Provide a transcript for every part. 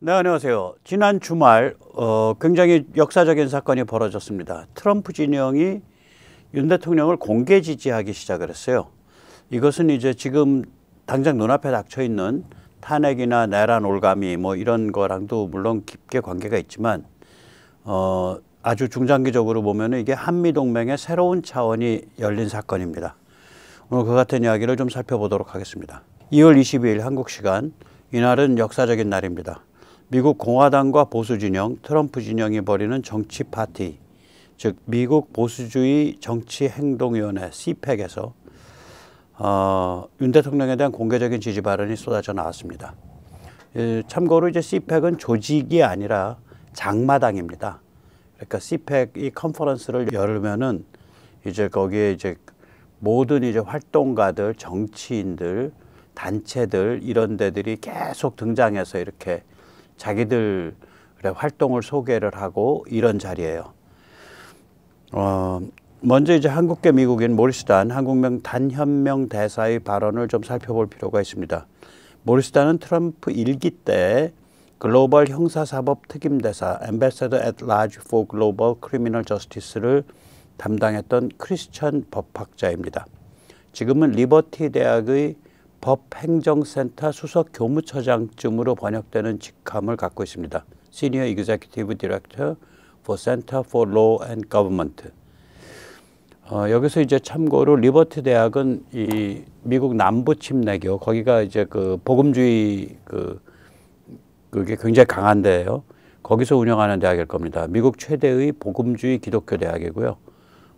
네, 안녕하세요. 지난 주말 굉장히 역사적인 사건이 벌어졌습니다. 트럼프 진영이 윤 대통령을 공개 지지하기 시작을 했어요. 이것은 이제 지금 당장 눈앞에 닥쳐 있는 탄핵이나 내란 올가미 뭐 이런 거랑도 물론 깊게 관계가 있지만 아주 중장기적으로 보면 이게 한미동맹의 새로운 차원이 열린 사건입니다. 오늘 그 같은 이야기를 좀 살펴보도록 하겠습니다. 2월 22일 한국 시간, 이날은 역사적인 날입니다. 미국 공화당과 보수 진영, 트럼프 진영이 벌이는 정치 파티, 즉 미국 보수주의 정치행동위원회 CPAC에서 윤 대통령에 대한 공개적인 지지 발언이 쏟아져 나왔습니다. 참고로 이제 CPAC은 조직이 아니라 장마당입니다. 그러니까 CPAC 이 컨퍼런스를 열면은 이제 거기에 이제 모든 이제 활동가들, 정치인들, 단체들 이런 데들이 계속 등장해서 이렇게 자기들의 활동을 소개를 하고 이런 자리예요. 먼저 이제 한국계 미국인 모리스 단 한국명 단현명 대사의 발언을 좀 살펴볼 필요가 있습니다. 모리스 단은 트럼프 1기 때 글로벌 형사사법 특임대사 Ambassador at Large for Global Criminal Justice를 담당했던 크리스천 법학자입니다. 지금은 리버티 대학의 법행정센터 수석 교무처장쯤으로 번역되는 직함을 갖고 있습니다. Senior Executive Director for Center for Law and Government. 여기서 이제 참고로 리버티 대학은 이 미국 남부 침례교, 거기가 이제 그 복음주의 그게 굉장히 강한 데예요. 거기서 운영하는 대학일 겁니다. 미국 최대의 복음주의 기독교 대학이고요.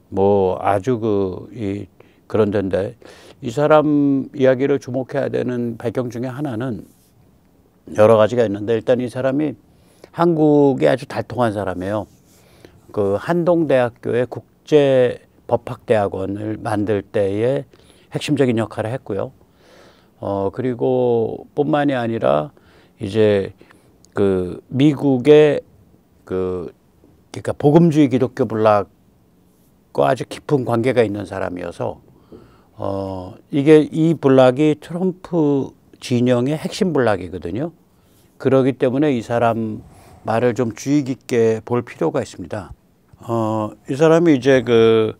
뭐 아주 그런 데인데 이 사람 이야기를 주목해야 되는 배경 중에 하나는 여러 가지가 있는데, 일단 이 사람이 한국에 아주 달통한 사람이에요. 그 한동대학교의 국제법학대학원을 만들 때에 핵심적인 역할을 했고요. 그리고 뿐만이 아니라 이제 그 미국의 그러니까 복음주의 기독교 블락과 아주 깊은 관계가 있는 사람이어서 이 블락이 트럼프 진영의 핵심 블락이거든요. 그렇기 때문에 이 사람 말을 좀 주의 깊게 볼 필요가 있습니다. 이 사람이 이제 그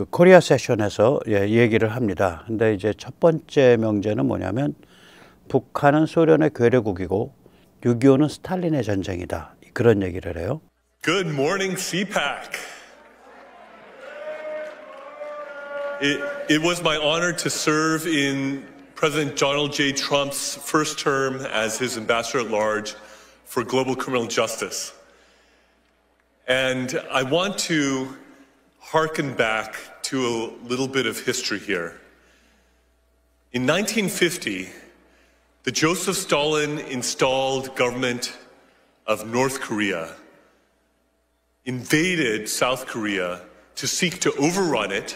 코리아 세션에서 얘기를 합니다. 근데 이제 첫 번째 명제는 뭐냐면 북한은 소련의 괴뢰국이고 6.25는 스탈린의 전쟁이다. 그런 얘기를 해요. Good morning, CPAC. It was my honor to serve in President Donald J. Trump's first term as his ambassador at large for global criminal justice. And I want to hearken back to a little bit of history here. In 1950, the Joseph Stalin installed government of North Korea invaded South Korea to seek to overrun it.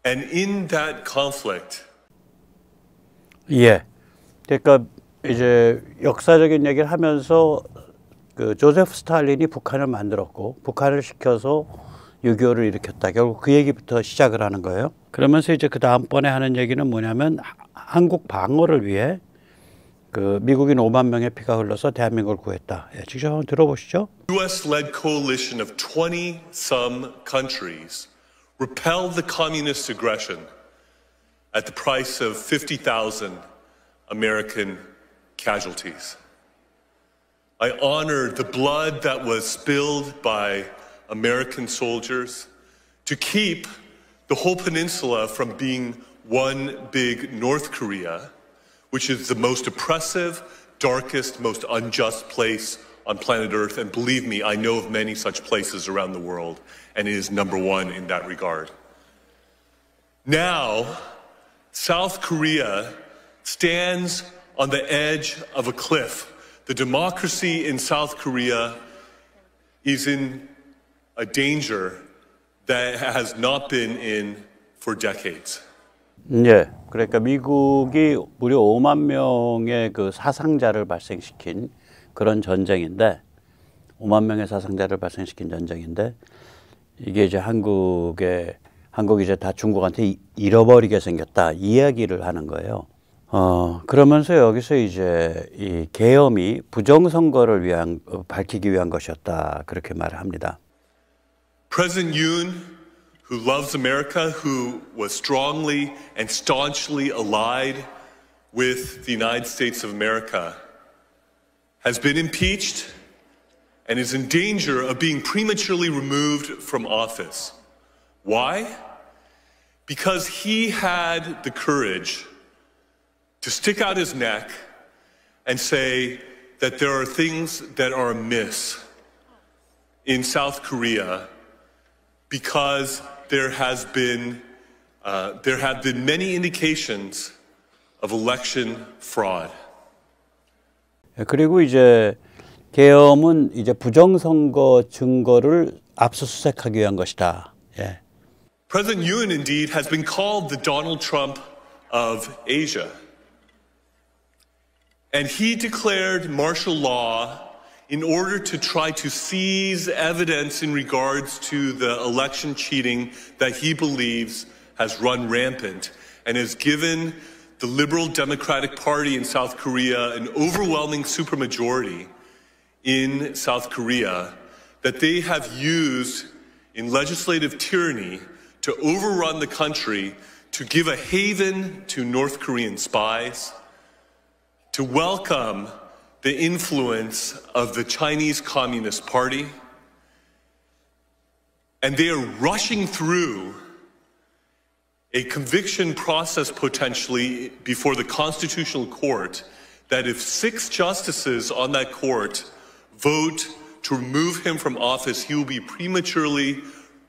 And in that conflict, 그러니까 이제 역사적인 얘기를 하면서 그 조세프 스탈린이 북한을 만들었고 북한을 시켜서 6.25를 일으켰다. 결국 그 얘기부터 시작을 하는 거예요. 그러면서 이제 그 다음번에 하는 얘기는 뭐냐면 한국 방어를 위해 그 미국인 5만 명의 피가 흘러서 대한민국을 구했다. 직접 한번 들어보시죠. U.S.-led coalition of 20-some countries repelled the communist aggression at the price of 50,000 American casualties. I honored the blood that was spilled by American soldiers to keep the whole peninsula from being one big North Korea, which is the most oppressive, darkest, most unjust place on planet Earth. And believe me, I know of many such places around the world, and it is number one in that regard. Now, South Korea stands on the edge of a cliff. The democracy in South Korea is in a danger that has not been in for decades. 그러니까 미국이 무려 5만 명의 그 사상자를 발생시킨 그런 전쟁인데, 5만 명의 사상자를 발생시킨 전쟁인데, 이게 이제 한국이 이제 다 중국한테 잃어버리게 생겼다, 이 이야기를 하는 거예요. 그러면서 여기서 이제 이 계엄이 부정선거를 위한, 밝히기 위한 것이었다. 그렇게 말을 합니다. President Yoon, who loves America, who was strongly and staunchly allied with the United States of America, has been impeached and is in danger of being prematurely removed from office. Why? Because he had the courage to stick out his neck and say that there are things that are amiss in South Korea because there have been many indications of election fraud. 그리고 이제 계엄은 이제 부정선거 증거를 압수수색하기 위한 것이다. 예. President Yoon indeed has been called the Donald Trump of Asia. And he declared martial law in order to try to seize evidence in regards to the election cheating that he believes has run rampant and has given the Liberal Democratic Party in South Korea an overwhelming supermajority in South Korea that they have used in legislative tyranny to overrun the country, to give a haven to North Korean spies, to welcome the influence of the Chinese Communist Party. And they are rushing through a conviction process potentially before the Constitutional Court that if 6 justices on that court vote to remove him from office, he will be prematurely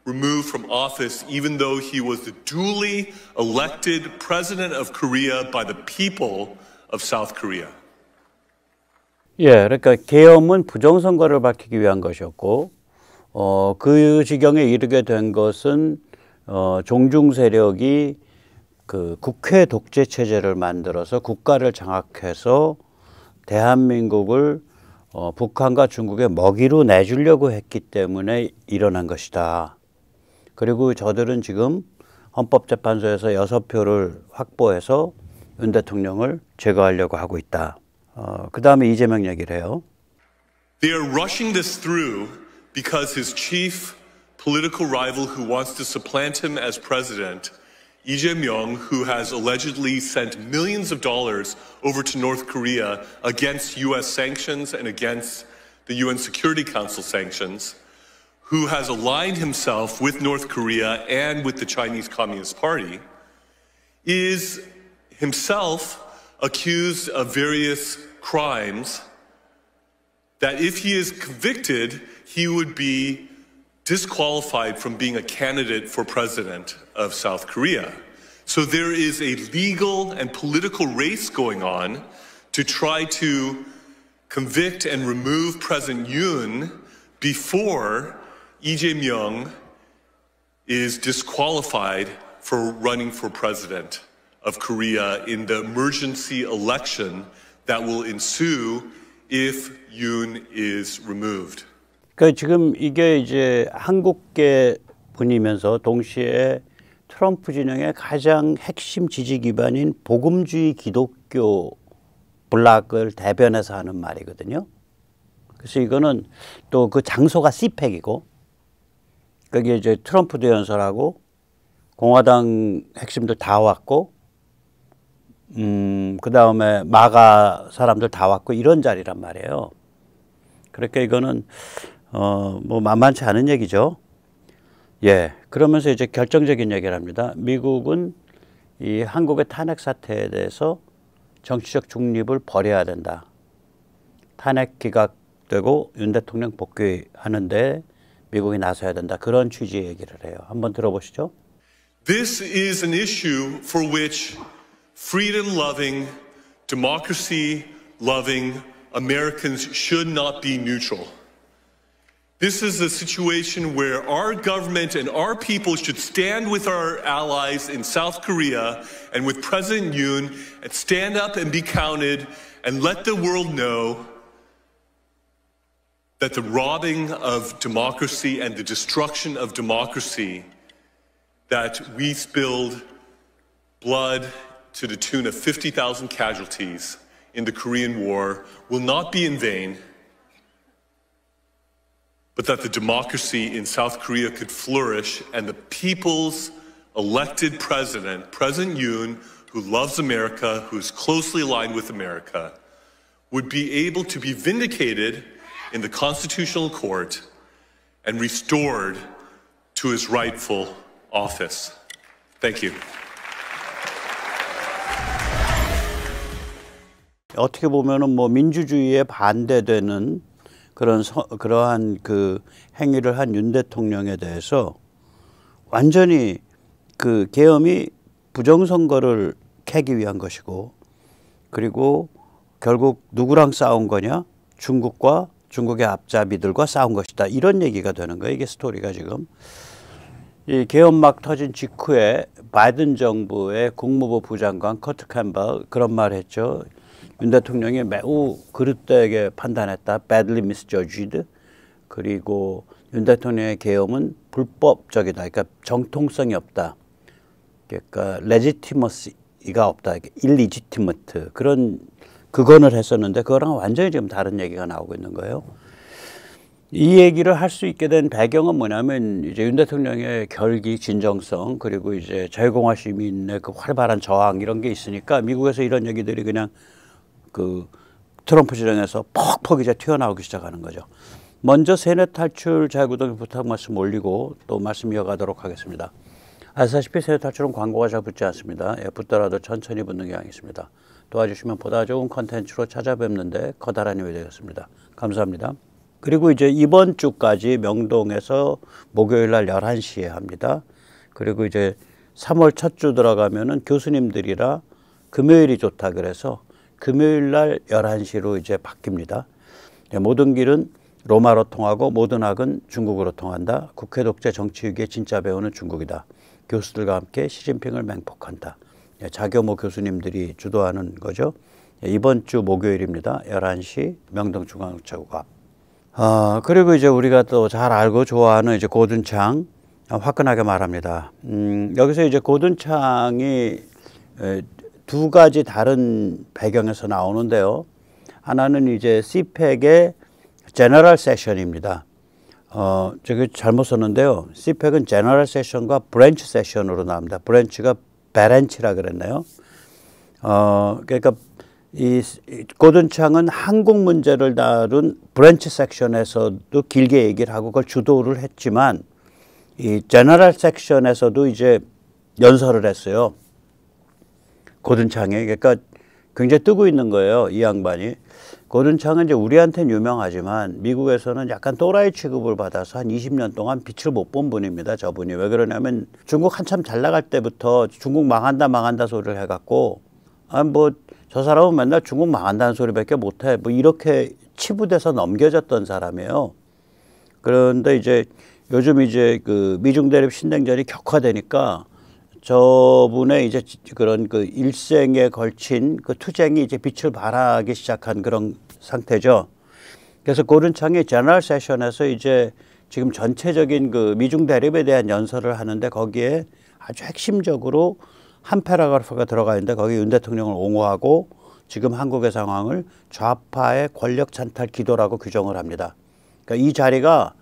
removed from office even though he was the duly elected president of Korea by the people of South Korea. 예, 그러니까 계엄은 부정선거를 밝히기 위한 것이었고, 그 지경에 이르게 된 것은 종중 세력이 그 국회 독재 체제를 만들어서 국가를 장악해서 대한민국을 북한과 중국의 먹이로 내주려고 했기 때문에 일어난 것이다. 그리고 저들은 지금 헌법재판소에서 6표를 확보해서 윤 대통령을 제거하려고 하고 있다. 그 다음에 이재명 얘기를 해요. They are rushing this through because his chief political rival who wants to supplant him as president, Lee Jae-myung, who has allegedly sent millions of dollars over to North Korea against U.S. sanctions and against the UN Security Council sanctions, who has aligned himself with North Korea and with the Chinese Communist Party, is himself accused of various crimes that if he is convicted, he would be disqualified from being a candidate for president of South Korea. So there is a legal and political race going on to try to convict and remove President Yoon before Lee Jae-myung is disqualified for running for president of Korea in the emergency election that will ensue if Yoon is removed. 그러니까 지금 이게 이제 한국계 분이면서 동시에 트럼프 진영의 가장 핵심 지지 기반인 복음주의 기독교 블락을 대변해서 하는 말이거든요. 그래서 이거는 또 그 장소가 CPEC이고 거기에 이제 트럼프도 연설하고 공화당 핵심들 다 왔고 그 다음에 마가 사람들 다 왔고 이런 자리란 말이에요. 그러니까 이거는 뭐 만만치 않은 얘기죠. 예, 그러면서 이제 결정적인 얘기를 합니다. 미국은 이 한국의 탄핵 사태에 대해서 정치적 중립을 버려야 된다. 탄핵 기각되고 윤 대통령 복귀하는데 미국이 나서야 된다. 그런 취지의 얘기를 해요. 한번 들어보시죠. This is an issue for which freedom-loving, democracy-loving Americans should not be neutral. This is a situation where our government and our people should stand with our allies in South Korea and with President Yoon and stand up and be counted and let the world know that the robbing of democracy and the destruction of democracy, that we spilled blood to the tune of 50,000 casualties in the Korean War will not be in vain, but that the democracy in South Korea could flourish and the people's elected president, President Yoon, who loves America, who is closely aligned with America, would be able to be vindicated in the Constitutional Court and restored to his rightful office. Thank you. 어떻게 보면은 뭐 민주주의에 반대되는 그러한 그 행위를 한 윤 대통령에 대해서 완전히 그 계엄이 부정선거를 캐기 위한 것이고, 그리고 결국 누구랑 싸운 거냐? 중국과 중국의 앞잡이들과 싸운 것이다. 이런 얘기가 되는 거예요. 이게 스토리가 지금. 이 계엄 막 터진 직후에 바이든 정부의 국무부 부장관 커트 캠벨 그런 말을 했죠. 윤 대통령이 매우 그릇되게 판단했다. badly misjudged. 그리고 윤 대통령의 계엄은 불법적이다. 그러니까 정통성이 없다. 그러니까 legitimacy가 없다. illegitimate. 그런 극언을 했었는데 그거랑 완전히 지금 다른 얘기가 나오고 있는 거예요. 이 얘기를 할 수 있게 된 배경은 뭐냐면 이제 윤 대통령의 결기, 진정성, 그리고 이제 자유공화 시민의 그 활발한 저항 이런 게 있으니까 미국에서 이런 얘기들이 그냥 그 트럼프 지령에서 퍽퍽 이제 튀어나오기 시작하는 거죠. 먼저 세넷 탈출 자유구동의 부탁 말씀 올리고 또 말씀 이어가도록 하겠습니다. 아시다시피 세넷 탈출은 광고가 잘 붙지 않습니다. 예, 붙더라도 천천히 붙는 경향이 있습니다. 도와주시면 보다 좋은 컨텐츠로 찾아뵙는데 커다란 힘이 되겠습니다. 감사합니다. 그리고 이제 이번 주까지 명동에서 목요일 날 11시에 합니다. 그리고 이제 3월 첫 주 들어가면은 교수님들이라 금요일이 좋다 그래서 금요일 날 11시로 이제 바뀝니다. 모든 길은 로마로 통하고 모든 학은 중국으로 통한다. 국회 독재 정치 위기의 진짜 배우는 중국이다. 교수들과 함께 시진핑을 맹폭한다. 자교모 교수님들이 주도하는 거죠. 이번 주 목요일입니다. 11시 명동중앙우체국 앞. 그리고 이제 우리가 또 잘 알고 좋아하는 이제 고든창 화끈하게 말합니다. 여기서 이제 고든창이 두 가지 다른 배경에서 나오는데요. 하나는 이제 CPEC의 제너럴 세션입니다. 제가 잘못 썼는데요. CPEC은 제너럴 세션과 브랜치 세션으로 나옵니다. 브랜치가 베렌치라 그랬나요? 그러니까 이 고든창은 한국 문제를 다룬 브랜치 섹션에서도 길게 얘기를 하고 그걸 주도를 했지만 이 제너럴 섹션에서도 이제 연설을 했어요. 고든창이. 그러니까 굉장히 뜨고 있는 거예요. 이 양반이. 고든창은 이제 우리한테는 유명하지만 미국에서는 약간 또라이 취급을 받아서 한 20년 동안 빛을 못 본 분입니다. 저분이. 왜 그러냐면 중국 한참 잘 나갈 때부터 중국 망한다 소리를 해갖고 저 사람은 맨날 중국 망한다는 소리밖에 못해. 뭐 이렇게 치부돼서 넘겨졌던 사람이에요. 그런데 이제 요즘 이제 그 미중 대립 신냉전이 격화되니까 저분의 이제 그런 그 일생에 걸친 그 투쟁이 이제 빛을 발하기 시작한 그런 상태죠. 그래서 고든창이 제너럴 세션에서 이제 지금 전체적인 그 미중 대립에 대한 연설을 하는데 거기에 아주 핵심적으로 한 패러그래프가 들어가 있는데 거기 윤 대통령을 옹호하고 지금 한국의 상황을 좌파의 권력 찬탈 기도라고 규정을 합니다. 그러니까 이 자리가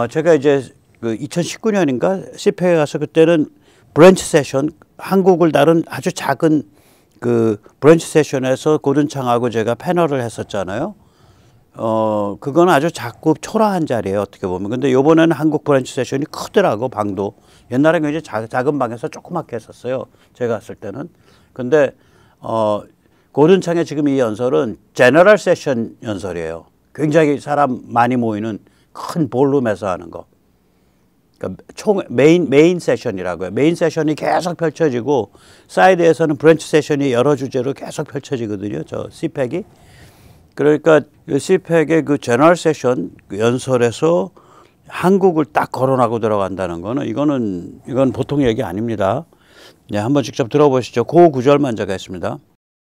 제가 이제 그 2019년인가 CPEC에 가서 그때는 브랜치 세션, 한국을 다룬 아주 작은 그 브랜치 세션에서 고든창하고 제가 패널을 했었잖아요. 그건 아주 작고 초라한 자리예요, 어떻게 보면. 근데 요번에는 한국 브랜치 세션이 크더라고, 방도. 옛날에 굉장히 작은 방에서 조그맣게 했었어요, 제가 갔을 때는. 근데, 고든창의 지금 이 연설은 제너럴 세션 연설이에요. 굉장히 사람 많이 모이는 큰 볼룸에서 하는 거. 그러니까 메인 세션이라고요. 메인 세션이 계속 펼쳐지고 사이드에서는 브랜치 세션이 여러 주제로 계속 펼쳐지거든요. 저 CPEC이. 그러니까 CPEC의 그 제너럴 세션 연설에서 한국을 딱 거론하고 들어간다는 거는 이건 보통 얘기 아닙니다. 네, 한번 직접 들어보시죠. 그 구절만 제가 했습니다.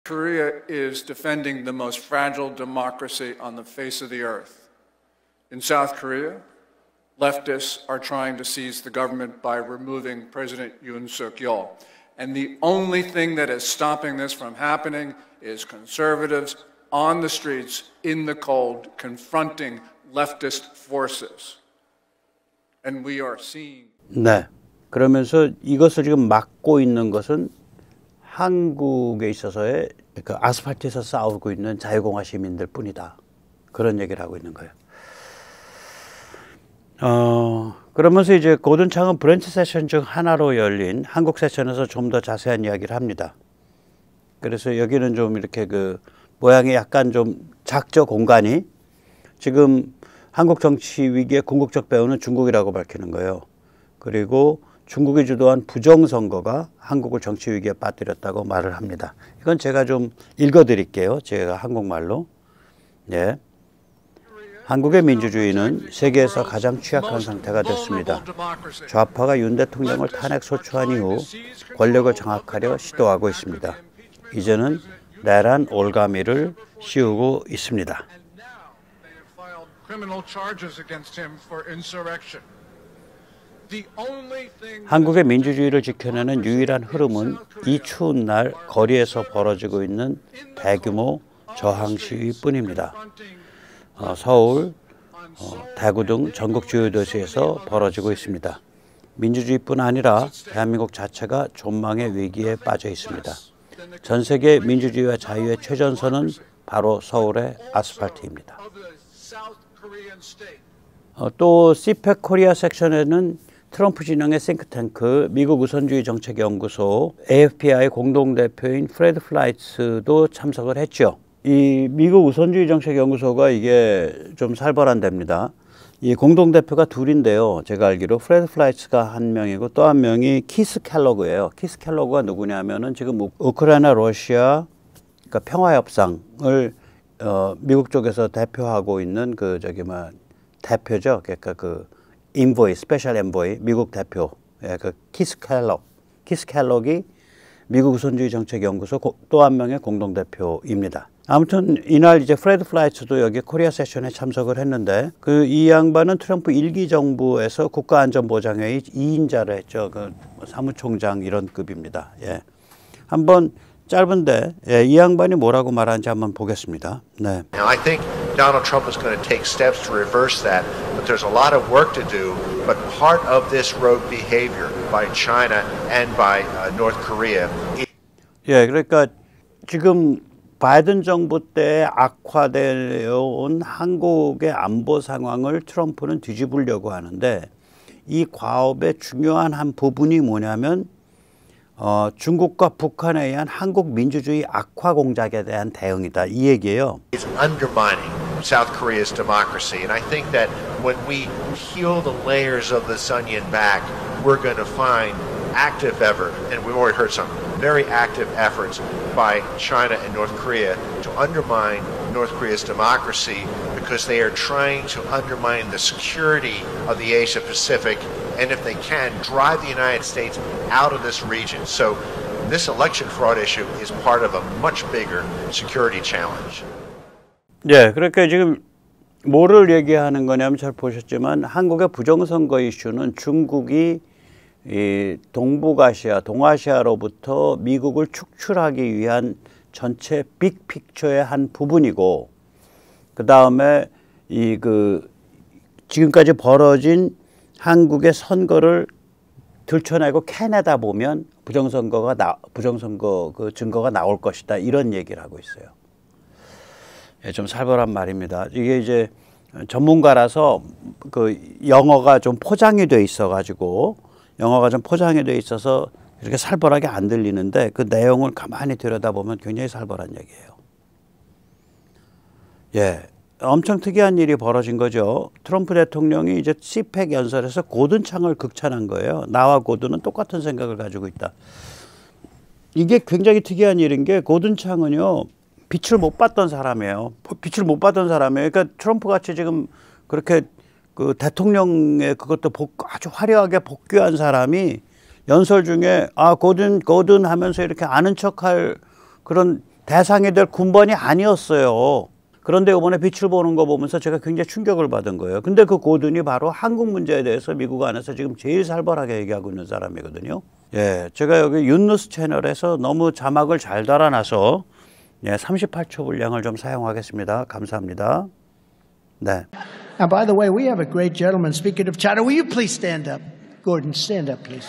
Korea is defending the most fragile democracy on the face of the earth. In South Korea, leftists are trying to seize the government by removing President Yoon Suk-yeol. And the only thing that is stopping this from happening is conservatives on the streets in the cold confronting leftist forces. And we are seeing. 네. 그러면서 이것을 지금 막고 있는 것은 한국에 있어서의 그 아스팔트에서 싸우고 있는 자유공화 시민들 뿐이다. 그런 얘기를 하고 있는 거예요. 그러면서 이제 고든 창은 브랜치 세션 중 하나로 열린 한국 세션에서 좀 더 자세한 이야기를 합니다. 그래서 여기는 좀 이렇게 그 모양이 약간 좀 작죠, 공간이. 지금 한국 정치 위기의 궁극적 배후는 중국이라고 밝히는 거예요. 그리고 중국이 주도한 부정선거가 한국을 정치 위기에 빠뜨렸다고 말을 합니다. 이건 제가 좀 읽어드릴게요. 제가 한국말로. 예. 한국의 민주주의는 세계에서 가장 취약한 상태가 됐습니다. 좌파가 윤 대통령을 탄핵 소추한 이후 권력을 장악하려 시도하고 있습니다. 이제는 내란 올가미를 씌우고 있습니다. 한국의 민주주의를 지켜내는 유일한 흐름은 이 추운 날 거리에서 벌어지고 있는 대규모 저항 시위뿐입니다. 서울, 대구 등 전국 주요 도시에서 벌어지고 있습니다. 민주주의뿐 아니라 대한민국 자체가 존망의 위기에 빠져 있습니다. 전 세계 민주주의와 자유의 최전선은 바로 서울의 아스팔트입니다. 또 CPEC 코리아 섹션에는 트럼프 진영의 싱크탱크 미국 우선주의 정책연구소 AFPI 공동대표인 프레드 플라이츠도 참석을 했죠. 이 미국 우선주의 정책연구소가 이게 좀 살벌한 데입니다. 이 공동대표가 둘인데요. 제가 알기로 프레드 플라이츠가 한 명이고 또 한 명이 키스 켈러그예요. 키스 켈러그가 누구냐면은 지금 우크라이나 러시아 그러니까 평화협상을 미국 쪽에서 대표하고 있는 그 대표죠. 그러니까 그 인보이, 스페셜 엔보이 미국 대표. 예, 그 키스 켈럭이 미국 우선주의 정책연구소 또 한 명의 공동대표입니다. 아무튼 이날 이제 프레드 플라이츠도 여기 코리아 세션에 참석을 했는데 이 양반은 트럼프 1기 정부에서 국가안전보장회의 2인자를 했죠. 그 사무총장 이런 급입니다. 예. 한번 짧은데 예, 이 양반이 뭐라고 말하는지 한번 보겠습니다. 네. Now I think Donald Trump is going to take steps to reverse that, but there's a lot of work to do. But part of this rogue behavior by China and by North Korea. 예, 그러니까 지금 바이든 정부 때 악화되어 온 한국의 안보 상황을 트럼프는 뒤집으려고 하는데 이 과업의 중요한 한 부분이 뭐냐면 중국과 북한에 의한 한국 민주주의 악화 공작에 대한 대응이다. 이 얘기예요. It's undermining South Korea's democracy, and I think that when we peel the layers of this onion back, we're going to find active effort, and we've already heard some very active efforts by China and North Korea to undermine North Korea's democracy because they are trying to undermine the security of the Asia Pacific and if they can, drive the United States out of this region. So this election fraud issue is part of a much bigger security challenge. 네, 그러니까 지금 뭐를 얘기하는 거냐면 잘 보셨지만 한국의 부정선거 이슈는 중국이 이 동북아시아, 동아시아로부터 미국을 축출하기 위한 전체 빅픽처의 한 부분이고, 그 다음에 지금까지 벌어진 한국의 선거를 들춰내고 캐내다 보면 부정선거 그 증거가 나올 것이다, 이런 얘기를 하고 있어요. 예, 좀 살벌한 말입니다. 이게 이제 전문가라서 그 영어가 좀 포장이 돼 있어가지고 이렇게 살벌하게 안 들리는데 그 내용을 가만히 들여다보면 굉장히 살벌한 얘기예요. 예, 엄청 특이한 일이 벌어진 거죠. 트럼프 대통령이 이제 CPEC 연설에서 고든 창을 극찬한 거예요. 나와 고든은 똑같은 생각을 가지고 있다. 이게 굉장히 특이한 일인 게 고든 창은요, 빛을 못 봤던 사람이에요. 빛을 못 봤던 사람이에요. 그러니까 트럼프 같이 지금 그렇게 그 대통령의 그것도 아주 화려하게 복귀한 사람이 연설 중에 고든 하면서 이렇게 아는 척할 그런 대상이 될 군번이 아니었어요. 그런데 이번에 빛을 보는 거 보면서 제가 굉장히 충격을 받은 거예요. 근데 그 고든이 바로 한국 문제에 대해서 미국 안에서 지금 제일 살벌하게 얘기하고 있는 사람이거든요. 예, 제가 여기 윤뉴스 채널에서 너무 자막을 잘 달아놔서 38초 분량을 좀 사용하겠습니다. 감사합니다. 네. Now, by the way, we have a great gentleman speaking of China. Will you please stand up? Gordon, stand up, please.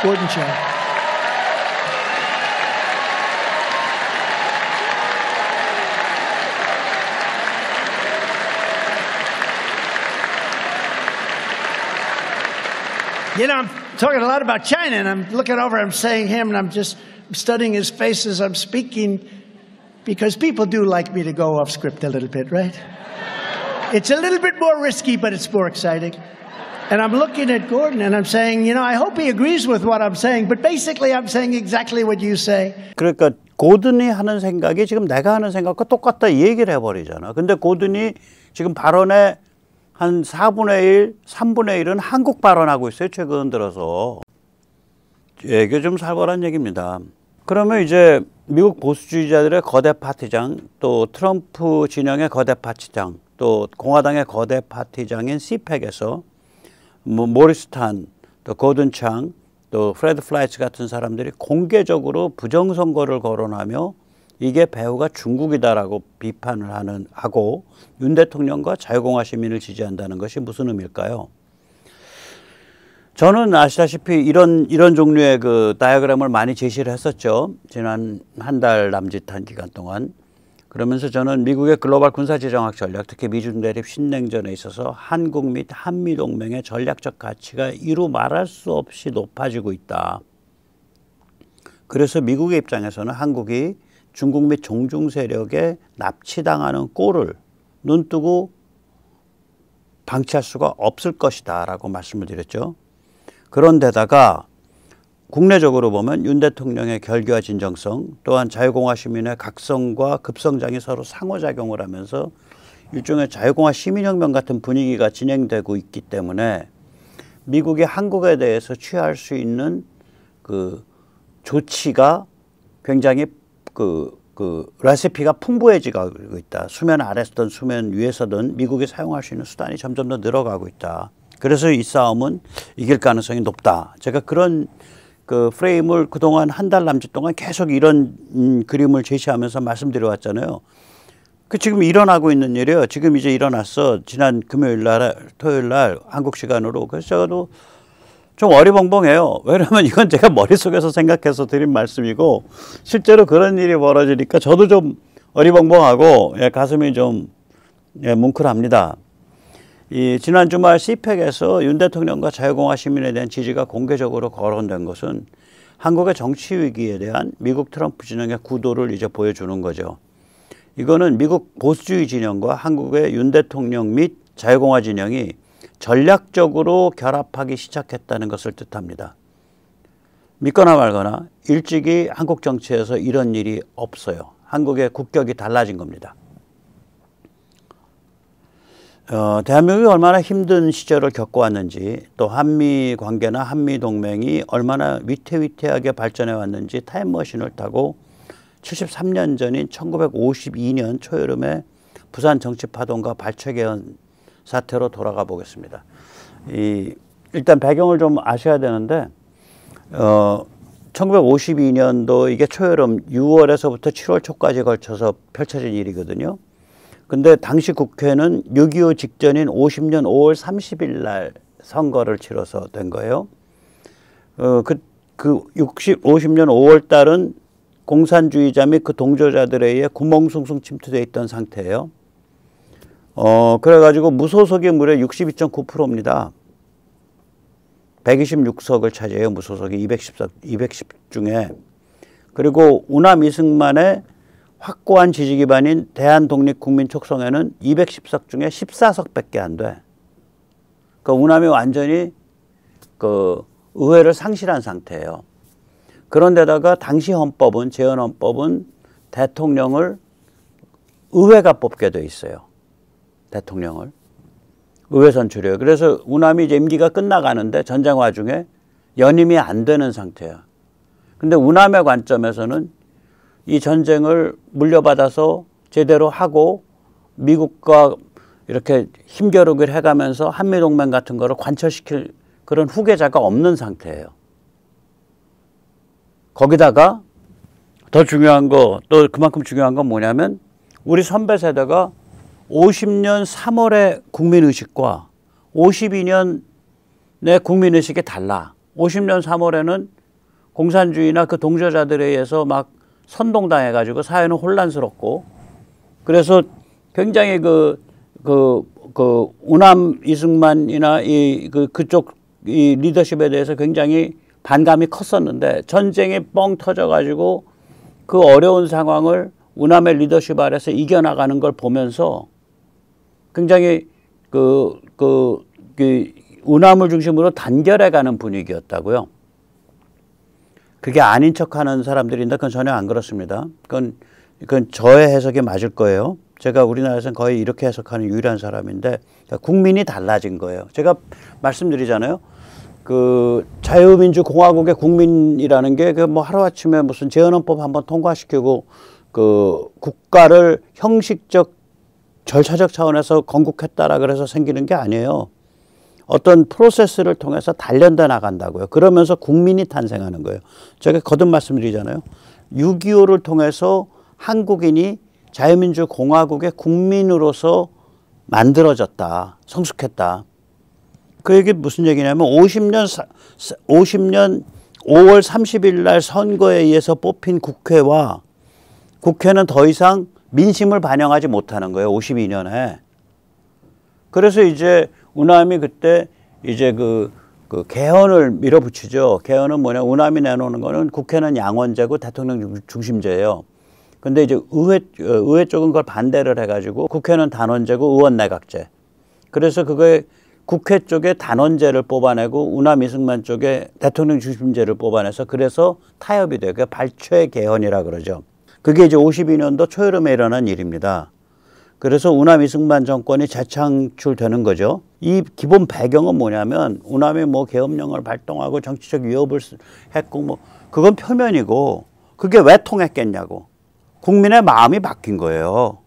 Gordon Chang. You know, I'm talking a lot about China, and I'm looking over, I'm saying him, and I'm just studying his face as I'm speaking, because people do like me to go off script a little bit, right? It's a little bit more risky, but it's more exciting. And I'm looking at Gordon, and I'm saying, you know, I hope he agrees with what I'm saying, but basically I'm saying exactly what you say. 그러니까 고든이 하는 생각이 지금 내가 하는 생각과 똑같다 이 얘기를 해버리잖아. 근데 고든이 지금 발언에 한 4분의 1, 3분의 1은 한국 발언하고 있어요. 최근 들어서. 예, 이게 좀 살벌한 얘기입니다. 그러면 이제 미국 보수주의자들의 거대 파티장, 또 트럼프 진영의 거대 파티장, 또 공화당의 거대 파티장인 CPAC에서 모리스 탄, 또 고든 창, 또 프레드 플라이츠 같은 사람들이 공개적으로 부정선거를 거론하며 이게 배후가 중국이다라고 비판을 하고 윤 대통령과 자유공화 시민을 지지한다는 것이 무슨 의미일까요? 저는 아시다시피 이런 종류의 그 다이어그램을 많이 제시를 했었죠. 지난 한 달 남짓한 기간 동안. 그러면서 저는 미국의 글로벌 군사지정학 전략, 특히 미중 대립 신냉전에 있어서 한국 및 한미동맹의 전략적 가치가 이루 말할 수 없이 높아지고 있다. 그래서 미국의 입장에서는 한국이 중국 및 종중 세력에 납치당하는 꼴을 눈뜨고 방치할 수가 없을 것이다 라고 말씀을 드렸죠. 그런데다가 국내적으로 보면 윤 대통령의 결기와 진정성, 또한 자유공화 시민의 각성과 급성장이 서로 상호작용을 하면서 일종의 자유공화 시민혁명 같은 분위기가 진행되고 있기 때문에 미국이 한국에 대해서 취할 수 있는 그 조치가 굉장히 레시피가 풍부해지고 있다. 수면 아래서든 수면 위에서든 미국이 사용할 수 있는 수단이 점점 더 늘어가고 있다. 그래서 이 싸움은 이길 가능성이 높다. 제가 그런 그 프레임을 그동안 한 달 남짓 동안 계속 이런 그림을 제시하면서 말씀드려왔잖아요. 그 지금 일어나고 있는 일이에요. 지금 이제 일어났어. 지난 금요일 날, 토요일 날 한국 시간으로. 그래서 제가 좀 어리벙벙해요. 왜냐면 이건 제가 머릿속에서 생각해서 드린 말씀이고 실제로 그런 일이 벌어지니까 저도 좀 어리벙벙하고 가슴이 좀 뭉클합니다. 지난 주말 CPAC에서 윤 대통령과 자유공화 시민에 대한 지지가 공개적으로 거론된 것은 한국의 정치 위기에 대한 미국 트럼프 진영의 구도를 이제 보여주는 거죠. 이거는 미국 보수주의 진영과 한국의 윤 대통령 및 자유공화 진영이 전략적으로 결합하기 시작했다는 것을 뜻합니다. 믿거나 말거나 일찍이 한국 정치에서 이런 일이 없어요. 한국의 국격이 달라진 겁니다. 대한민국이 얼마나 힘든 시절을 겪어왔는지, 또 한미 관계나 한미 동맹이 얼마나 위태위태하게 발전해 왔는지 타임머신을 타고 73년 전인 1952년 초여름에 부산 정치파동과 발췌개헌 사태로 돌아가 보겠습니다. 일단 배경을 좀 아셔야 되는데 1952년도 이게 초여름 6월에서부터 7월 초까지 걸쳐서 펼쳐진 일이거든요. 근데 당시 국회는 6.25 직전인 50년 5월 30일 날 선거를 치러서 된 거예요. 50년 5월 달은 공산주의자 및 그 동조자들에 의해 구멍숭숭 침투되어 있던 상태예요. 그래가지고 무소속이 무려 62.9%입니다. 126석을 차지해요. 무소속이 210 중에. 그리고 우남 이승만의 확고한 지지 기반인 대한독립국민촉성회는 210석 중에 14석밖에 안 돼. 그러니까 우남이 완전히 그 의회를 상실한 상태예요. 그런데다가 당시 헌법은, 재헌헌법은 대통령을 의회가 뽑게 돼 있어요. 대통령을. 의회 선출이에요. 그래서 우남이 이제 임기가 끝나가는데 전쟁 와중에 연임이 안 되는 상태야. 근데 우남의 관점에서는 이 전쟁을 물려받아서 제대로 하고 미국과 이렇게 힘겨루기를 해가면서 한미동맹 같은 거를 관철시킬 그런 후계자가 없는 상태예요. 거기다가 더 중요한 거, 또 그만큼 중요한 건 뭐냐면 우리 선배 세대가 50년 3월의 국민의식과 52년의 국민의식이 달라. 50년 3월에는 공산주의나 그 동조자들에 의해서 막 선동당해가지고 사회는 혼란스럽고, 그래서 굉장히 우남 이승만이나 그쪽 이 리더십에 대해서 굉장히 반감이 컸었는데, 전쟁이 뻥 터져가지고 그 어려운 상황을 우남의 리더십 아래서 이겨나가는 걸 보면서 굉장히 우남을 중심으로 단결해가는 분위기였다고요. 그게 아닌 척하는 사람들인데 그건 전혀 안 그렇습니다. 그건 저의 해석이 맞을 거예요. 제가 우리나라에서는 거의 이렇게 해석하는 유일한 사람인데, 국민이 달라진 거예요. 제가 말씀드리잖아요. 그 자유민주공화국의 국민이라는 게 그 뭐 하루아침에 무슨 재헌헌법 한번 통과시키고 그 국가를 형식적 절차적 차원에서 건국했다라 그래서 생기는 게 아니에요. 어떤 프로세스를 통해서 단련돼 나간다고요. 그러면서 국민이 탄생하는 거예요. 제가 거듭 말씀드리잖아요. 6.25를 통해서 한국인이 자유민주공화국의 국민으로서 만들어졌다. 성숙했다. 그 얘기 무슨 얘기냐면 50년 5월 30일 날 선거에 의해서 뽑힌 국회와 국회는 더 이상 민심을 반영하지 못하는 거예요. 52년에. 그래서 이제 우남이 그때 이제 그 개헌을 밀어붙이죠. 개헌은 뭐냐, 우남이 내놓는 거는 국회는 양원제고 대통령 중심제예요. 근데 이제 의회 쪽은 그걸 반대를 해가지고 국회는 단원제고 의원 내각제. 그래서 그거에 국회 쪽에 단원제를 뽑아내고 우남 이승만 쪽에 대통령 중심제를 뽑아내서 그래서 타협이 돼요. 그게 발췌 개헌이라 그러죠. 그게 이제 52년도 초여름에 일어난 일입니다. 그래서 우남 이승만 정권이 재창출되는 거죠. 이 기본 배경은 뭐냐면 우남이 뭐 계엄령을 발동하고 정치적 위협을 했고 뭐 그건 표면이고, 그게 왜 통했겠냐고. 국민의 마음이 바뀐 거예요.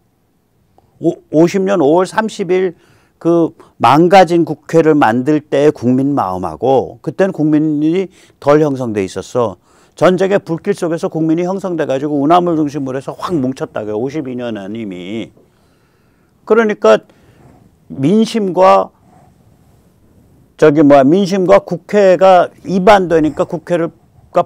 50년 5월 30일 그 망가진 국회를 만들 때의 국민 마음하고 그때는 국민이 덜 형성돼 있었어. 전쟁의 불길 속에서 국민이 형성돼 가지고 우남을 중심으로 해서 확 뭉쳤다고요. 52년은 이미. 그러니까 민심과 민심과 국회가 이반되니까 국회가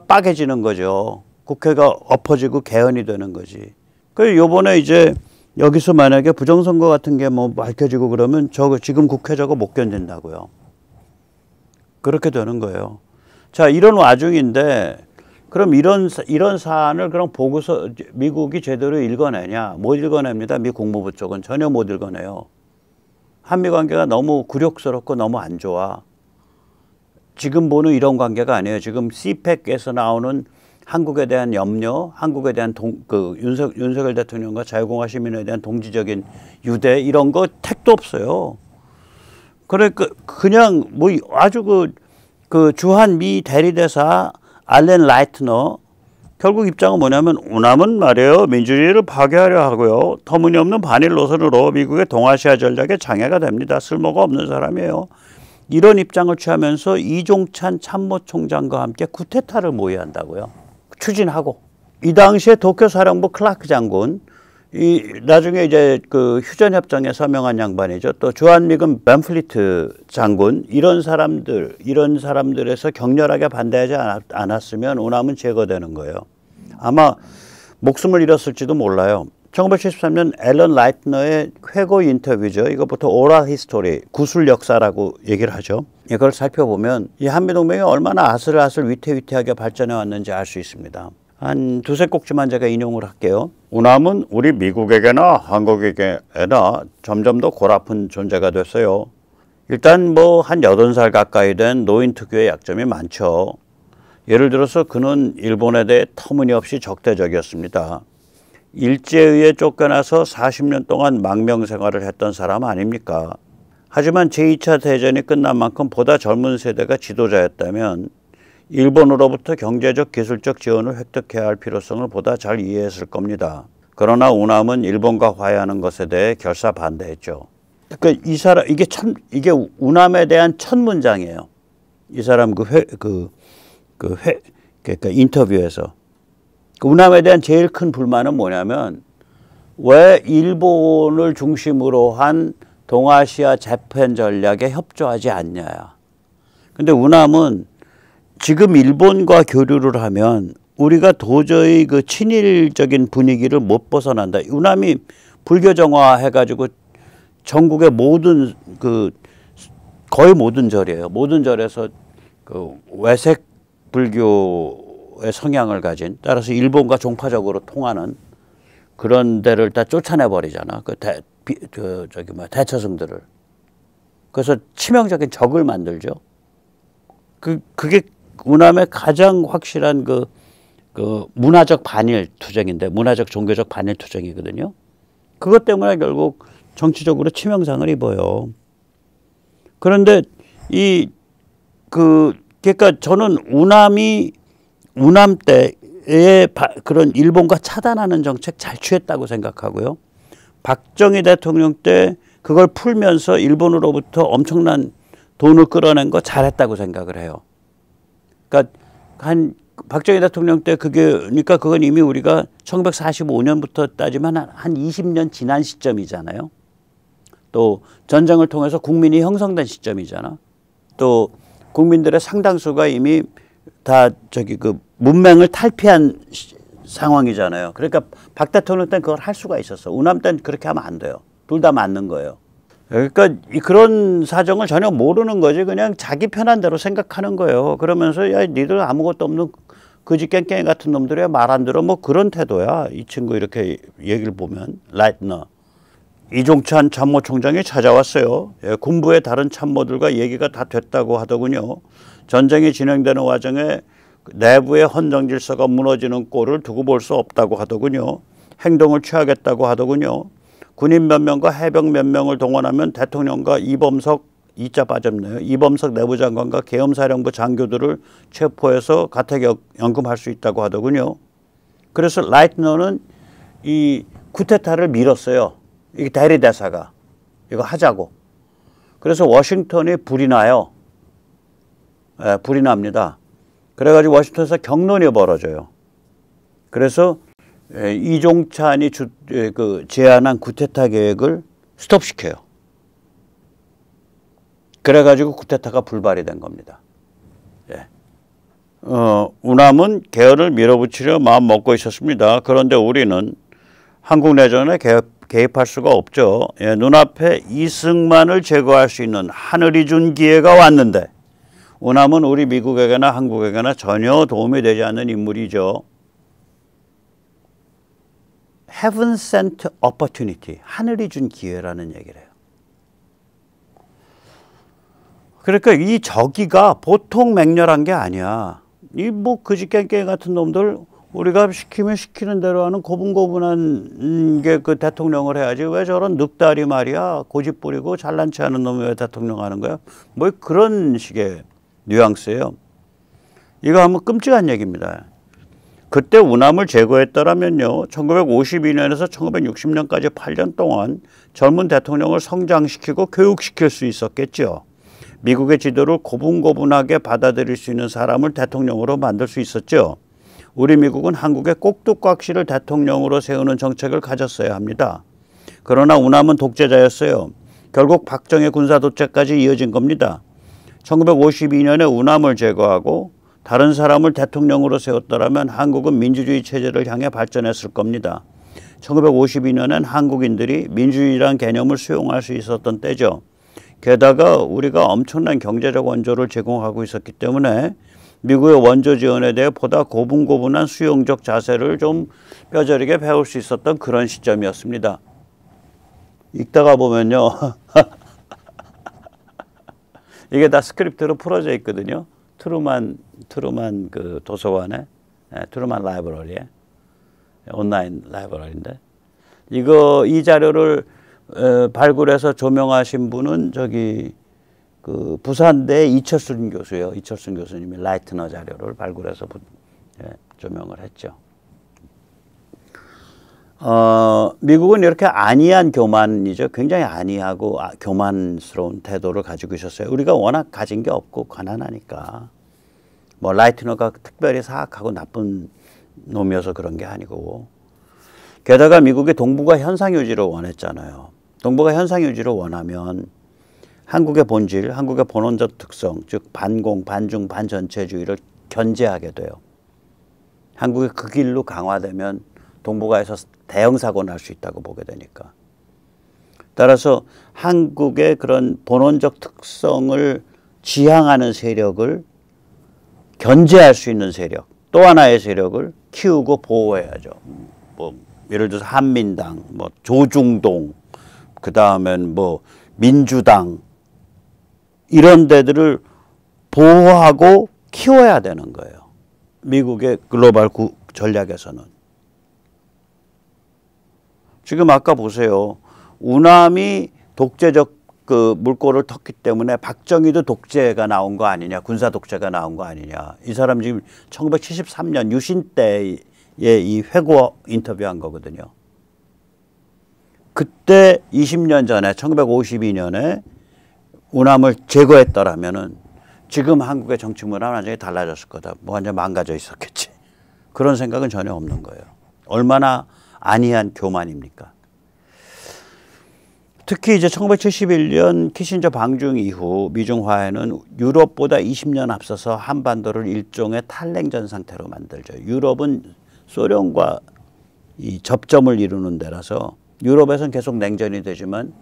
빠개지는 거죠. 국회가 엎어지고 개헌이 되는 거지. 그래서 요번에 이제 여기서 만약에 부정선거 같은 게 뭐 밝혀지고 그러면 지금 국회 저거 못 견딘다고요. 그렇게 되는 거예요. 자, 이런 와중인데 그럼 이런 사안을 그럼 보고서 미국이 제대로 읽어내냐? 못 읽어냅니다. 미 국무부 쪽은 전혀 못 읽어내요. 한미 관계가 너무 굴욕스럽고 너무 안 좋아. 지금 보는 이런 관계가 아니에요. 지금 CPEC에서 나오는 한국에 대한 염려, 한국에 대한 윤석열 대통령과 자유공화 시민에 대한 동지적인 유대 이런 거 택도 없어요. 그러니까 그냥 뭐 아주 그 주한 미 대리대사 알렌 라이트너 결국 입장은 뭐냐면 우남은 말이에요. 민주주의를 파괴하려 하고요. 터무니없는 반일 노선으로 미국의 동아시아 전략에 장애가 됩니다. 쓸모가 없는 사람이에요. 이런 입장을 취하면서 이종찬 참모총장과 함께 쿠데타를 모의한다고요. 추진하고. 이 당시에 도쿄 사령부 클라크 장군, 나중에 이제 그 휴전협정에 서명한 양반이죠. 또 주한미군 벤플리트 장군, 이런 사람들에서 격렬하게 반대하지 않았으면 우남은 제거되는 거예요. 아마 목숨을 잃었을지도 몰라요. 1973년 앨런 라이트너의 회고 인터뷰죠. 이것부터 오랄 히스토리, 구술 역사라고 얘기를 하죠. 이걸 살펴보면 이 한미동맹이 얼마나 아슬아슬 위태위태하게 발전해 왔는지 알 수 있습니다. 한 두세 꼭지만 제가 인용을 할게요. 우남은 우리 미국에게나 한국에게나 점점 더 골아픈 존재가 됐어요. 일단 뭐 한 80살 가까이 된 노인 특유의 약점이 많죠. 예를 들어서 그는 일본에 대해 터무니없이 적대적이었습니다. 일제에 의해 쫓겨나서 40년 동안 망명생활을 했던 사람 아닙니까? 하지만 제2차 대전이 끝난 만큼 보다 젊은 세대가 지도자였다면 일본으로부터 경제적 기술적 지원을 획득해야 할 필요성을 보다 잘 이해했을 겁니다. 그러나 우남은 일본과 화해하는 것에 대해 결사 반대했죠. 그러니까 이게 우남에 대한 첫 문장이에요. 이 사람 그러니까 인터뷰에서 우남에 대한 제일 큰 불만은 뭐냐면 왜 일본을 중심으로 한 동아시아 재팬 전략에 협조하지 않냐야. 근데 우남은 지금 일본과 교류를 하면 우리가 도저히 그 친일적인 분위기를 못 벗어난다. 우남이 불교 정화 해가지고 전국의 모든 거의 모든 절이에요. 모든 절에서 그 외색 불교의 성향을 가진, 따라서 일본과 종파적으로 통하는 그런 데를 다 쫓아내 버리잖아. 대처승들을. 그래서 치명적인 적을 만들죠. 그게 우남의 가장 확실한 그 문화적 반일 투쟁인데, 문화적 종교적 반일 투쟁이거든요. 그것 때문에 결국 정치적으로 치명상을 입어요. 그런데 그러니까 저는 우남 때의 그런 일본과 차단하는 정책 잘 취했다고 생각하고요. 박정희 대통령 때 그걸 풀면서 일본으로부터 엄청난 돈을 끌어낸 거 잘했다고 생각을 해요. 그러니까 박정희 대통령 때 그러니까 그건 이미 우리가 1945년부터 따지면 한 20년 지난 시점이잖아요. 또 전쟁을 통해서 국민이 형성된 시점이잖아. 또 국민들의 상당수가 이미 다 문맹을 탈피한 상황이잖아요. 그러니까 박 대통령 때는 그걸 할 수가 있었어. 우남 때는 그렇게 하면 안 돼요. 둘 다 맞는 거예요. 그러니까 그런 사정을 전혀 모르는 거지. 그냥 자기 편한 대로 생각하는 거예요. 그러면서 야, 니들 아무것도 없는 거지 깽깽이 같은 놈들이야, 말 안 들어, 뭐 그런 태도야. 이 친구 이렇게 얘기를 보면. 라이트너. 이종찬 참모총장이 찾아왔어요. 군부의 다른 참모들과 얘기가 다 됐다고 하더군요. 전쟁이 진행되는 와중에 내부의 헌정 질서가 무너지는 꼴을 두고 볼 수 없다고 하더군요. 행동을 취하겠다고 하더군요. 군인 몇 명과 해병 몇 명을 동원하면 대통령과 이자 빠졌네요. 이범석 내부장관과 계엄사령부 장교들을 체포해서 가택연금할 수 있다고 하더군요. 그래서 라이트너는 이 쿠데타를 밀었어요. 이 대리대사가 이거 하자고. 그래서 워싱턴에 불이 나요. 불이 납니다. 그래가지고 워싱턴에서 격론이 벌어져요. 그래서 이종찬이 제안한 쿠데타 계획을 스톱시켜요. 그래가지고 쿠데타가 불발이 된 겁니다. 우남은 개헌을 밀어붙이려 마음 먹고 있었습니다. 그런데 우리는 한국 내전에 개입할 수가 없죠. 눈앞에 이승만을 제거할 수 있는 하늘이 준 기회가 왔는데 우남은 우리 미국에게나 한국에게나 전혀 도움이 되지 않는 인물이죠. Heaven sent opportunity, 하늘이 준 기회라는 얘기를 해요. 그러니까 이 저기가 보통 맹렬한 게 아니야. 이 뭐 그지깽깽이 같은 놈들 우리가 시키면 시키는 대로 하는 고분고분한 게 그 대통령을 해야지. 왜 저런 늑다리 말이야. 고집 부리고 잘난 체 하는 놈이 왜 대통령 하는 거야. 뭐 그런 식의 뉘앙스예요. 이거 하면 끔찍한 얘기입니다. 그때 우남을 제거했더라면요. 1952년에서 1960년까지 8년 동안 젊은 대통령을 성장시키고 교육시킬 수 있었겠죠. 미국의 지도를 고분고분하게 받아들일 수 있는 사람을 대통령으로 만들 수 있었죠. 우리 미국은 한국의 꼭두각시를 대통령으로 세우는 정책을 가졌어야 합니다. 그러나 우남은 독재자였어요. 결국 박정희 군사독재까지 이어진 겁니다. 1952년에 우남을 제거하고 다른 사람을 대통령으로 세웠더라면 한국은 민주주의 체제를 향해 발전했을 겁니다. 1952년엔 한국인들이 민주주의란 개념을 수용할 수 있었던 때죠. 게다가 우리가 엄청난 경제적 원조를 제공하고 있었기 때문에 미국의 원조 지원에 대해 보다 고분고분한 수용적 자세를 좀 뼈저리게 배울 수 있었던 그런 시점이었습니다. 읽다가 보면요. 이게 다 스크립트로 풀어져 있거든요. 트루만 그 도서관에, 트루만 라이브러리에, 온라인 라이브러리인데, 이 자료를 발굴해서 조명하신 분은 그 부산대 이철순 교수예요. 이철순 교수님이 라이트너 자료를 발굴해서 조명을 했죠. 미국은 이렇게 안이한 교만이죠. 굉장히 안이하고 교만스러운 태도를 가지고 있었어요. 우리가 워낙 가진 게 없고 가난하니까. 뭐 라이트너가 특별히 사악하고 나쁜 놈이어서 그런 게 아니고. 게다가 미국이 동북아 현상유지를 원했잖아요. 동북아 현상유지를 원하면 한국의 본질, 한국의 본원적 특성, 즉 반공, 반중, 반전체주의를 견제하게 돼요. 한국이 그 길로 강화되면 동북아에서 대형 사고 날 수 있다고 보게 되니까. 따라서 한국의 그런 본원적 특성을 지향하는 세력을 견제할 수 있는 세력, 또 하나의 세력을 키우고 보호해야죠. 뭐 예를 들어서 한민당, 뭐 조중동, 그 다음엔 뭐 민주당 이런 데들을 보호하고 키워야 되는 거예요. 미국의 글로벌 전략에서는. 지금 아까 보세요. 우남이 독재적 그 물꼬를 텄기 때문에 박정희도 독재가 나온 거 아니냐, 군사 독재가 나온 거 아니냐. 이 사람 지금 1973년 유신 때에 이 회고 인터뷰한 거거든요. 그때 20년 전에 1952년에 우남을 제거했더라면은 지금 한국의 정치 문화는 완전히 달라졌을 거다. 뭐 완전 망가져 있었겠지. 그런 생각은 전혀 없는 거예요. 얼마나 안이한 교만입니까? 특히 이제 1971년 키신저 방중 이후 미중 화해는 유럽보다 20년 앞서서 한반도를 일종의 탈냉전 상태로 만들죠. 유럽은 소련과 이 접점을 이루는 데라서 유럽에서는 계속 냉전이 되지만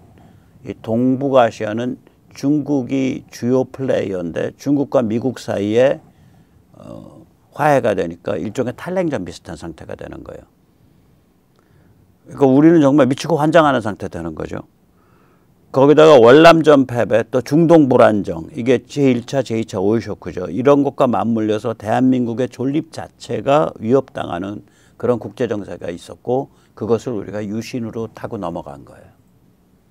이 동북아시아는 중국이 주요 플레이어인데 중국과 미국 사이에 화해가 되니까 일종의 탈냉전 비슷한 상태가 되는 거예요. 그러니까 우리는 정말 미치고 환장하는 상태 되는 거죠. 거기다가 월남전 패배, 또 중동 불안정, 이게 제1차, 제2차 오일 쇼크죠. 이런 것과 맞물려서 대한민국의 존립 자체가 위협당하는 그런 국제 정세가 있었고 그것을 우리가 유신으로 타고 넘어간 거예요.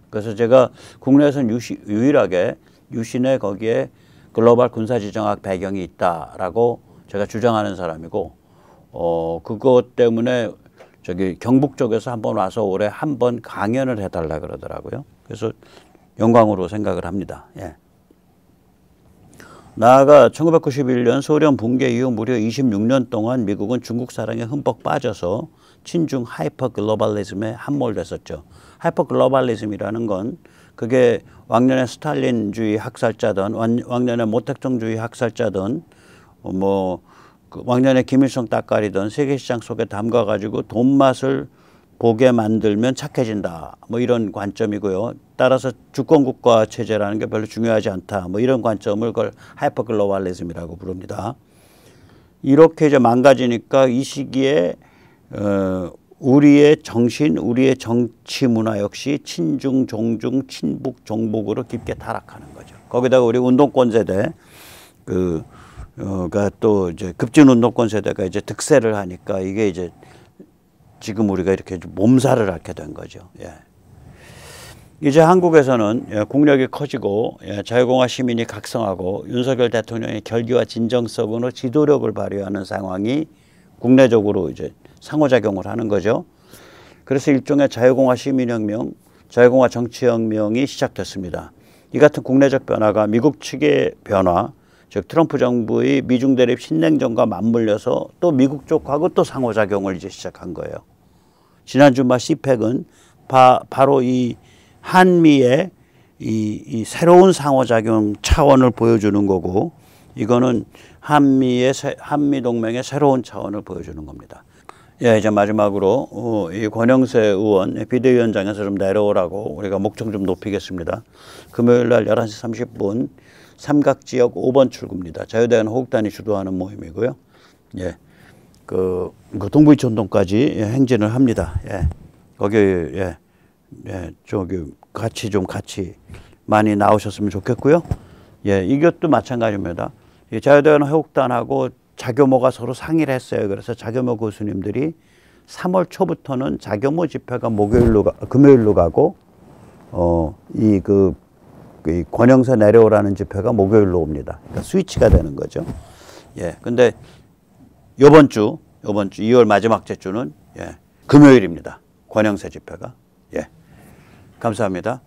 그래서 제가 국내에서는 유일하게 유신에 거기에 글로벌 군사지정학 배경이 있다라고 제가 주장하는 사람이고 그것 때문에 저기 경북 쪽에서 한번 와서 올해 한번 강연을 해달라 그러더라고요. 그래서 영광으로 생각을 합니다. 예. 나아가 1991년 소련 붕괴 이후 무려 26년 동안 미국은 중국 사랑에 흠뻑 빠져서 친중 하이퍼 글로벌리즘에 함몰됐었죠. 하이퍼 글로벌리즘이라는 건 그게 왕년의 스탈린주의 학살자든 왕년의 모택동주의 학살자든 뭐 왕년의 김일성 따까리든 세계시장 속에 담가가지고 돈맛을 보게 만들면 착해진다. 뭐 이런 관점이고요. 따라서 주권국가 체제라는 게 별로 중요하지 않다. 뭐 이런 관점을 그걸 하이퍼 글로벌리즘이라고 부릅니다. 이렇게 이제 망가지니까 이 시기에 우리의 정신, 우리의 정치 문화 역시 친중, 종중, 친북, 종북으로 깊게 타락하는 거죠. 거기다가 우리 운동권 세대 가 또 이제 급진 운동권 세대가 이제 득세를 하니까 이게 이제 지금 우리가 이렇게 몸살을 앓게 된 거죠. 예. 이제 한국에서는 국력이 커지고 자유공화 시민이 각성하고 윤석열 대통령의 결기와 진정성으로 지도력을 발휘하는 상황이 국내적으로 이제 상호작용을 하는 거죠. 그래서 일종의 자유공화 시민혁명, 자유공화 정치혁명이 시작됐습니다. 이 같은 국내적 변화가 미국 측의 변화, 즉 트럼프 정부의 미중 대립 신냉전과 맞물려서 또 미국 쪽하고 또 상호작용을 이제 시작한 거예요. 지난 주말 CPEC은 바로 이 한미의 이 새로운 상호작용 차원을 보여주는 거고 이거는 한미 동맹의 새로운 차원을 보여주는 겁니다. 예, 이제 마지막으로 이 권영세 의원 비대위원장에서 좀 내려오라고 우리가 목청 좀 높이겠습니다. 금요일 날 11시 30분 삼각지역 5번 출구입니다. 자유대한 호국단이 주도하는 모임이고요. 예, 그 동부이촌동까지 행진을 합니다. 예, 거기 저기 같이 많이 나오셨으면 좋겠고요. 예, 이것도 마찬가지입니다. 이 자유대한 호국단하고 자교모가 서로 상의를 했어요. 그래서 자교모 교수님들이 3월 초부터는 자교모 집회가 금요일로 가고 이 권영세 내려오라는 집회가 목요일로 옵니다. 그러니까 스위치가 되는 거죠. 예. 근데 요번 주 2월 마지막 주는 금요일입니다. 권영세 집회가. 예. 감사합니다.